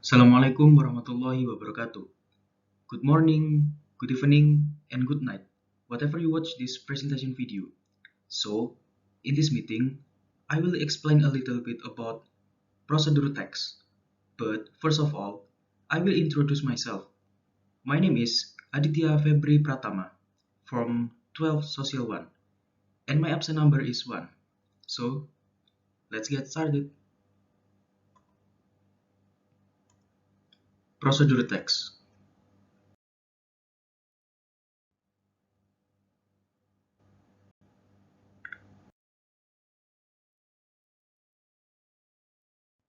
Assalamualaikum warahmatullahi wabarakatuh. Good morning, good evening, and good night, whatever you watch this presentation video. So, in this meeting, I will explain a little bit about procedure text. But first of all, I will introduce myself. My name is Aditya Vebri Pratama from 12 Social 1, and my absent number is 1. So, let's get started. Procedure text.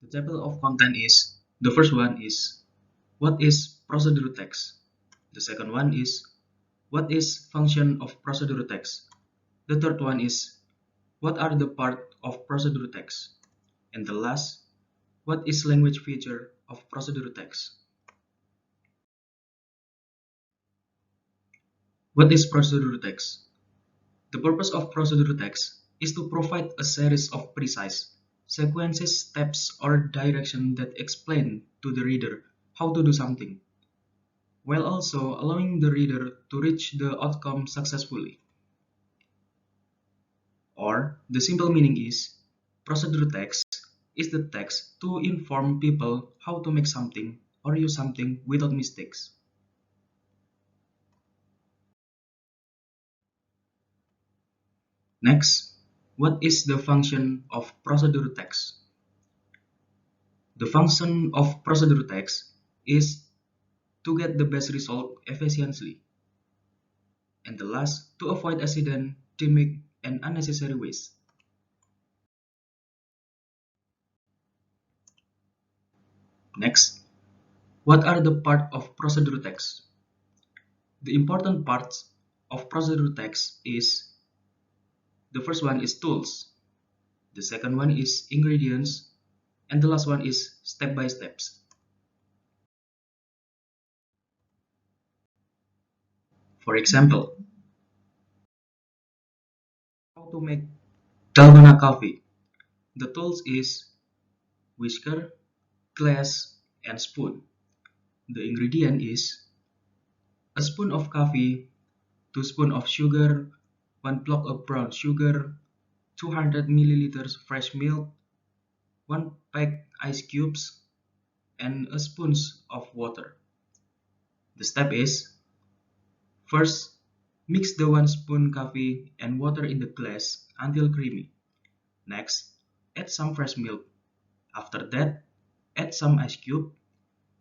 The table of content is the first one is what is procedure text? The second one is what is function of procedure text? The third one is what are the part of procedure text? And the last, what is language feature of procedure text? What is procedure text? The purpose of procedure text is to provide a series of precise sequences, steps, or direction that explain to the reader how to do something, while also allowing the reader to reach the outcome successfully. Or, the simple meaning is, procedure text is the text to inform people how to make something or use something without mistakes. Next, what is the function of procedure text? The function of procedure text is to get the best result efficiently. And the last, to avoid accident, gimmick, and unnecessary waste. Next, what are the part of procedure text? The important parts of procedure text is the first one is tools, the second one is ingredients, and the last one is step by steps. For example, how to make dalgona coffee. The tools is whisker, glass, and spoon. The ingredient is a spoon of coffee, 2 spoons of sugar, 1 block of brown sugar, 200 milliliters fresh milk, 1 pack ice cubes, and a spoon of water. The step is, first, mix the 1 spoon coffee and water in the glass until creamy. Next, add some fresh milk. After that, add some ice cube,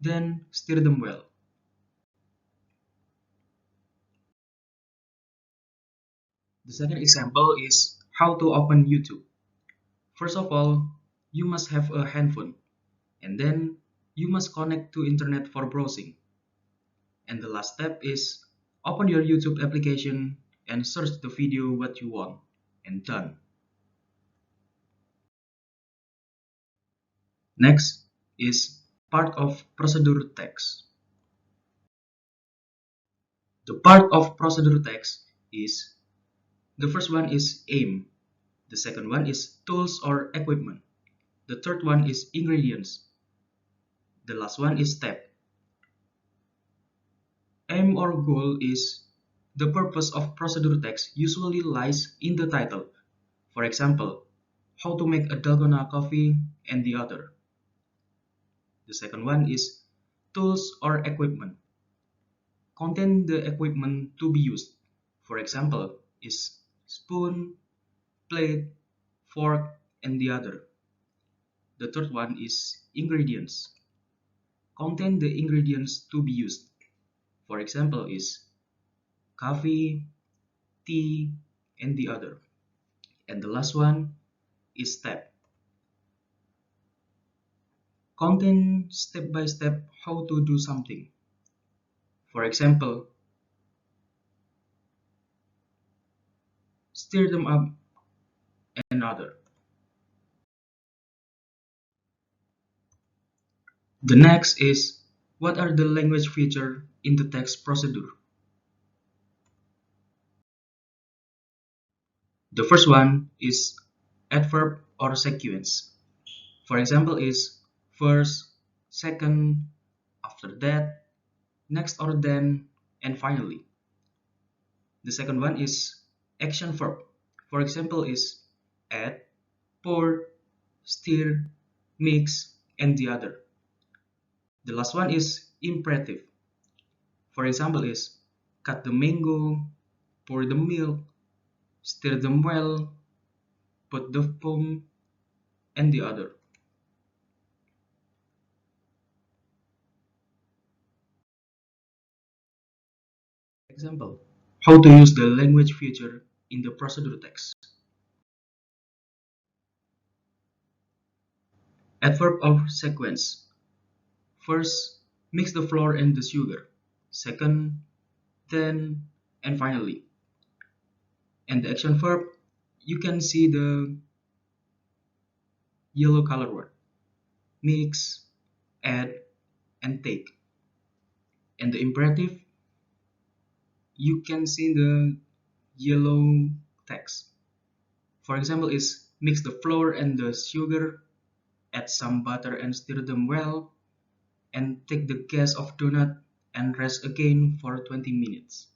then stir them well. The second example is how to open YouTube. First of all, you must have a handphone, and then you must connect to internet for browsing. And the last step is open your YouTube application and search the video what you want, and done. Next is part of procedure text. The part of procedure text is the first one is aim, the second one is tools or equipment, the third one is ingredients, the last one is step. Aim or goal is the purpose of procedure text usually lies in the title. For example, how to make a dalgona coffee and the other. The second one is tools or equipment. Contain the equipment to be used. For example, is spoon, plate, fork, and the other. The third one is ingredients. Contain the ingredients to be used. For example, is coffee, tea, and the other. And the last one is step. Contain step by step how to do something. For example, stir them up and other. The next is what are the language features in the text procedure. The first one is adverb or sequence. For example is first, second, after that, next or then, and finally. The second one is action verb. For example is add, pour, stir, mix, and the other. The last one is imperative. For example is cut the mango, pour the milk, stir them well, put the foam, and the other. Example, how to use the language feature in the procedure text. Adverb of sequence. First, mix the flour and the sugar. Second, then, and finally. And the action verb, you can see the yellow color word. Mix, add, and take. And the imperative, you can see the yellow text. For example is mix the flour and the sugar, add some butter and stir them well, and take the gas off donut and rest again for 20 minutes.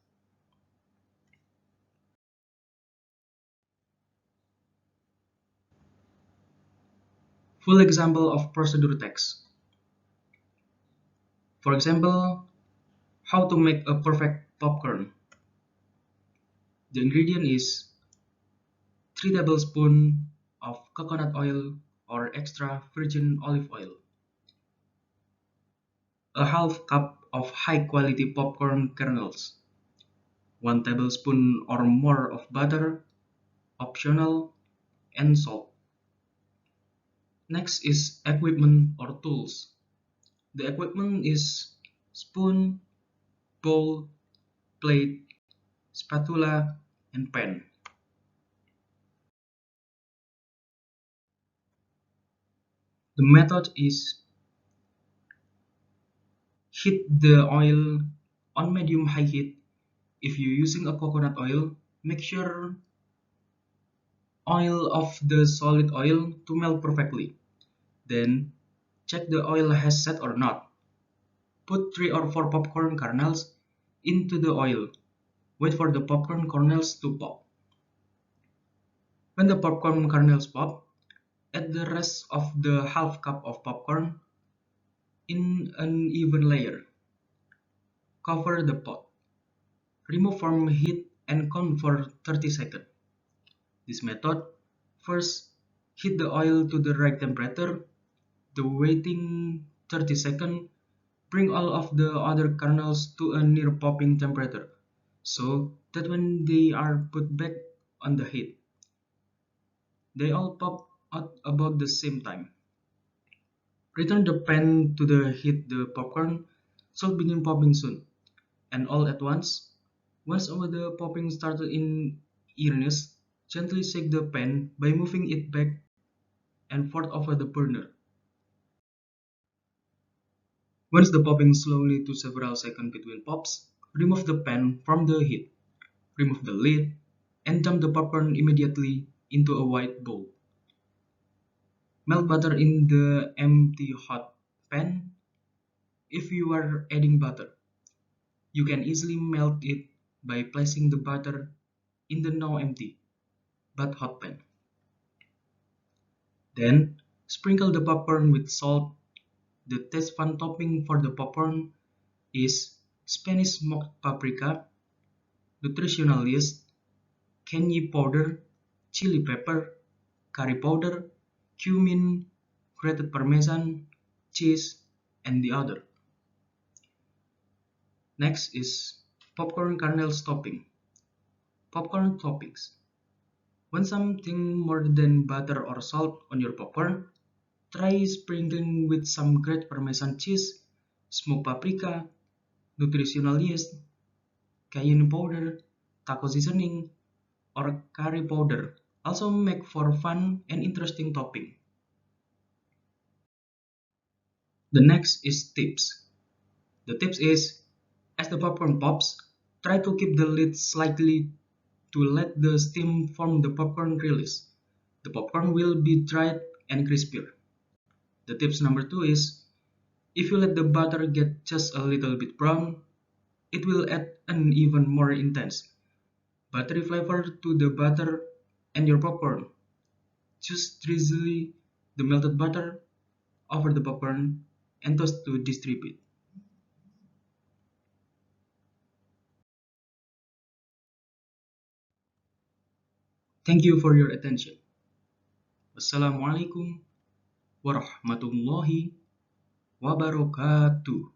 Full example of procedure text. For example, how to make a perfect popcorn. The ingredient is 3 tablespoons of coconut oil or extra virgin olive oil, a half cup of high quality popcorn kernels, 1 tablespoon or more of butter, optional, and salt. Next is equipment or tools. The equipment is spoon, bowl, plate, spatula, and pan. The method is heat the oil on medium-high heat. If you're using a coconut oil, make sure oil of the solid oil to melt perfectly. Then check the oil has set or not. Put 3 or 4 popcorn kernels into the oil. Wait for the popcorn kernels to pop. When the popcorn kernels pop, add the rest of the half cup of popcorn in an even layer. Cover the pot. Remove from heat and count for 30 seconds. This method, first heat the oil to the right temperature. The waiting 30 seconds, bring all of the other kernels to a near popping temperature, so that when they are put back on the heat, they all pop out about the same time. Return the pan to the heat the popcorn, so begin popping soon, and all at once. Once over the popping started in earnest, gently shake the pan by moving it back and forth over the burner. Once the popping slowly to several seconds between pops, remove the pan from the heat. Remove the lid and dump the popcorn immediately into a white bowl. Melt butter in the empty hot pan. If you are adding butter, you can easily melt it by placing the butter in the now empty but hot pan. Then sprinkle the popcorn with salt. The taste fun topping for the popcorn is Spanish smoked paprika, nutritional yeast, cayenne powder, chili pepper, curry powder, cumin, grated parmesan, cheese, and the other. Next is popcorn kernels topping. Popcorn toppings. Want something more than butter or salt on your popcorn? Try sprinkling with some grated parmesan cheese, smoked paprika, nutritional yeast, cayenne powder, taco seasoning, or curry powder. Also make for fun and interesting topping. The next is tips. The tips is, as the popcorn pops, try to keep the lid slightly to let the steam from the popcorn release. The popcorn will be dried and crispier. The tips number 2 is, If you let the butter get just a little bit brown, it will add an even more intense, buttery flavor to the butter and your popcorn. Just drizzle the melted butter over the popcorn and toast to distribute. Thank you for your attention. Wassalamualaikum warahmatullahi wabarakatuh.